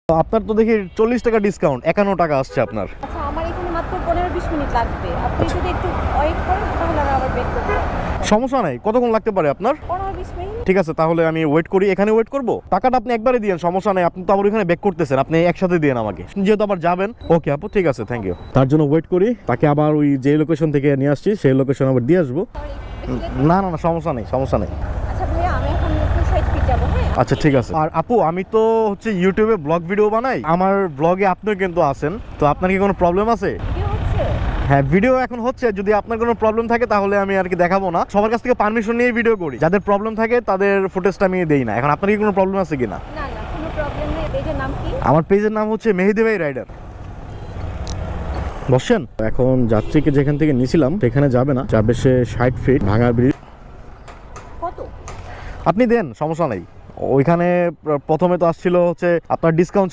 আপনার তো দেখি 40 টাকা ডিসকাউন্ট, 51 টাকা আসছে আপনার। আচ্ছা, আমার এখানে মাত্র 15-20 মিনিট লাগবে। আপনি যদি একটু ওয়েট করেন তাহলে আমি আবার বেক করব। সমস্যা নাই, কতক্ষণ লাগতে পারে আপনার? 15-20 মিনিট। ঠিক আছে, তাহলে আমি ওয়েট করি, এখানে ওয়েট করব। টাকাটা আপনি একবারে দিয়েন, সমস্যা নাই। আপনি তো আবার এখানে ব্যাক করতেছেন, আপনি একসাথে দিয়েন আমাকে, যেহেতু আবার যাবেন। ওকে আপু, ঠিক আছে, থ্যাংক ইউ। তার জন্য ওয়েট করি, তাকে আবার ওই যে লোকেশন থেকে নিয়ে আসছি সেই লোকেশন আবার দিয়ে আসবো। না না না, সমস্যা নেই, সমস্যা নেই। আচ্ছা ভাইয়া, আমি এখন 60 ফিট যাব। হ্যাঁ, আচ্ছা ঠিক আছে। আর আপু, আমি তো হচ্ছে ইউটিউবে ব্লগ ভিডিও বানাই, আমার ব্লগে আপনিও কিন্তু আছেন, তো আপনার কি কোনো প্রবলেম আছে? ভিডিও হচ্ছে? হ্যাঁ, ভিডিও এখন হচ্ছে। যদি আপনার কোনো প্রবলেম থাকে তাহলে আমি আর কি দেখাবো না, সবার কাছ থেকে পারমিশন নিয়ে ভিডিও করি। যাদের প্রবলেম থাকে তাদের ফুটেজটা আমি দেই না। এখন আপনার কি কোনো প্রবলেম আছে কিনা? না না, কোনো প্রবলেম নেই। পেজের নাম কি? আমার পেজের নাম হচ্ছে মেহেদি ভাই রাইডার। বসছেন? এখন যাত্রীকে যেখান থেকে নিয়েছিলাম সেখানে যাবে না, যাবে সে 60 ফিট ভাঙা ব্রিজ। কত? আপনি দেন, সমস্যা নাই। ওইখানে প্রথমে তো আসছিল হচ্ছে আপনার ডিসকাউন্ট